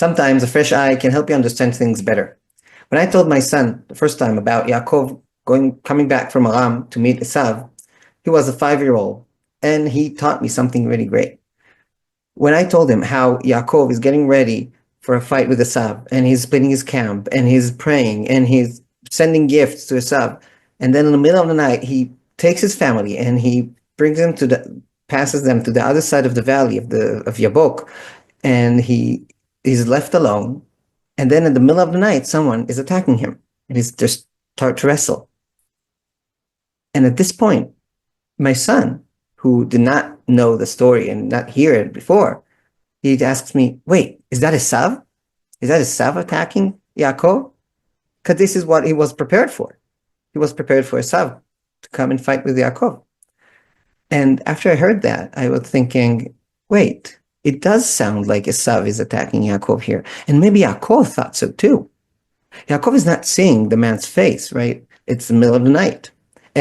Sometimes a fresh eye can help you understand things better. When I told my son the first time about Yaakov coming back from Aram to meet Eisav, he was a 5-year-old, and he taught me something really great. When I told him how Yaakov is getting ready for a fight with Eisav, and he's splitting his camp, and he's praying, and he's sending gifts to Eisav, and then in the middle of the night, he takes his family and he brings them passes them to the other side of the valley of Yabok, and he's left alone. And then in the middle of the night, someone is attacking him, and he's just start to wrestle. And at this point, my son, who did not know the story and not hear it before, he asks me, "Wait, is that Eisav? Is that Eisav attacking Yaakov?" Because this is what he was prepared for. He was prepared for Eisav to come and fight with Yaakov. And after I heard that, I was thinking, wait, it does sound like Eisav is attacking Yaakov here. And maybe Yaakov thought so too. Yaakov is not seeing the man's face, right? It's the middle of the night.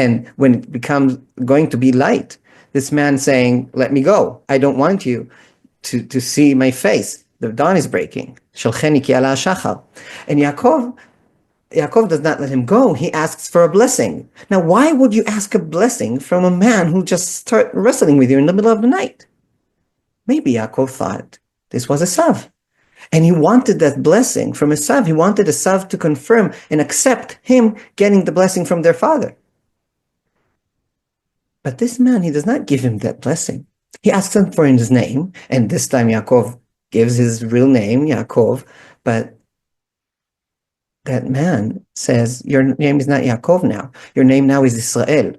And when it becomes going to be light, this man saying, "Let me go. I don't want you to see my face. The dawn is breaking." Shalcheni ki ala shachar. And Yaakov does not let him go. He asks for a blessing. Now, why would you ask a blessing from a man who just started wrestling with you in the middle of the night? Maybe Yaakov thought this was Eisav. And he wanted that blessing from Eisav. He wanted Eisav to confirm and accept him getting the blessing from their father. But this man, he does not give him that blessing. He asks him for his name, and this time Yaakov gives his real name, Yaakov, but that man says, "Your name is not Yaakov now. Your name now is Israel.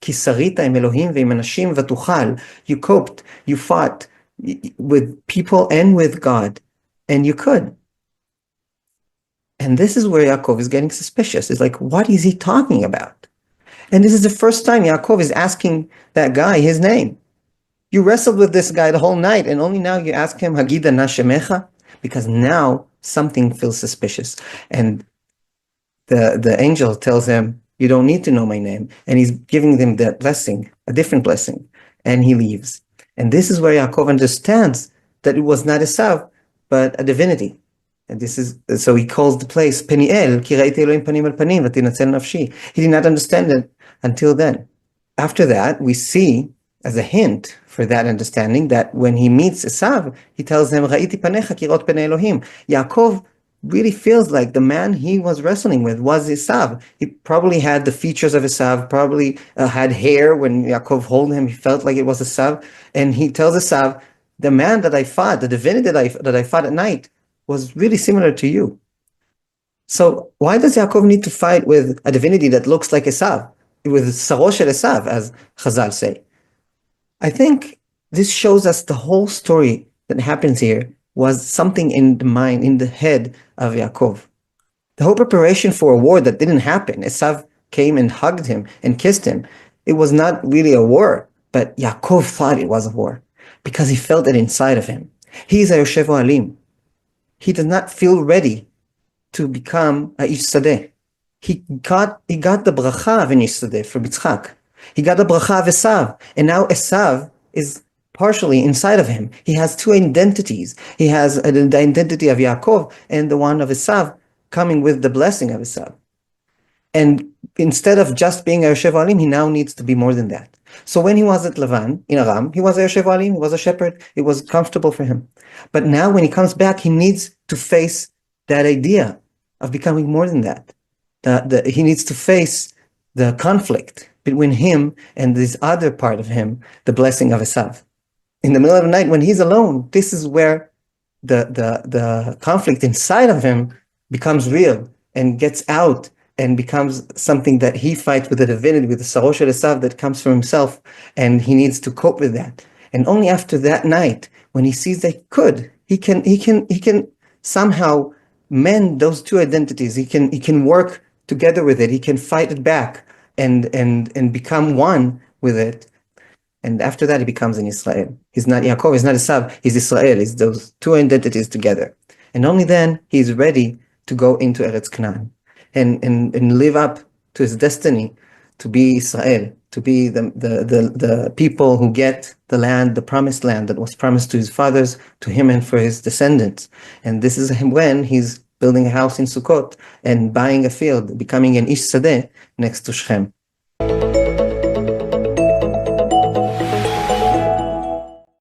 Ki sarita im Elohim ve'im anashim v'tuchal." You coped, you fought with people and with God, and you could. And this is where Yaakov is getting suspicious. It's like, what is he talking about? And this is the first time Yaakov is asking that guy his name. You wrestled with this guy the whole night, and only now you ask him, "Hagida na shemecha?" Because now something feels suspicious. And the angel tells him, "You don't need to know my name." And he's giving them that blessing, a different blessing. And he leaves. And this is where Yaakov understands that it was not Eisav, but a divinity. And this is, so he calls the place Peniel, ki raiti Elohim panim al panim, v'tinatzel nafshi. He did not understand it until then. After that, we see, as a hint for that understanding, that when he meets Eisav, he tells him, "Ra'iti panecha ki rot penei Elohim." Yaakov really feels like the man he was wrestling with was Eisav. He probably had the features of Eisav, probably had hair. When Yaakov held him, he felt like it was Eisav. And he tells Eisav, "The man that I fought, the divinity that I fought at night, was really similar to you." So why does Yaakov need to fight with a divinity that looks like Eisav, with Saro shel Eisav, as Chazal say? I think this shows us the whole story that happens here was something in the mind, in the head of Yaakov. The whole preparation for a war that didn't happen. Eisav came and hugged him and kissed him. It was not really a war, but Yaakov thought it was a war because he felt it inside of him. He is a Yoshev Ohalim. He does not feel ready to become a Ish Sadeh. He got the bracha of an Ish Sadeh from Yitzchak. He got the bracha of Eisav, and now Eisav is partially inside of him. He has two identities. He has the identity of Yaakov and the one of Eisav coming with the blessing of Eisav. And instead of just being a Yoshev Ohalim, he now needs to be more than that. So when he was at Lavan, in Aram, he was a Yoshev Ohalim, he was a shepherd, it was comfortable for him. But now when he comes back, he needs to face that idea of becoming more than that. He needs to face the conflict between him and this other part of him, the blessing of Eisav. In the middle of the night, when he's alone, this is where the conflict inside of him becomes real and gets out and becomes something that he fights with the divinity, with the Saro shel Eisav that comes from himself, and he needs to cope with that. And only after that night, when he sees that he can somehow mend those two identities. He can work together with it. He can fight it back and become one with it. And after that, he becomes an Israel. He's not Yaakov, he's not Eisav, he's Israel. He's those two identities together. And only then he's ready to go into Eretz Canaan and live up to his destiny to be Israel, to be the people who get the land, the promised land that was promised to his fathers, to him and for his descendants. And this is when he's building a house in Sukkot and buying a field, becoming an Ish Sadeh next to Shechem.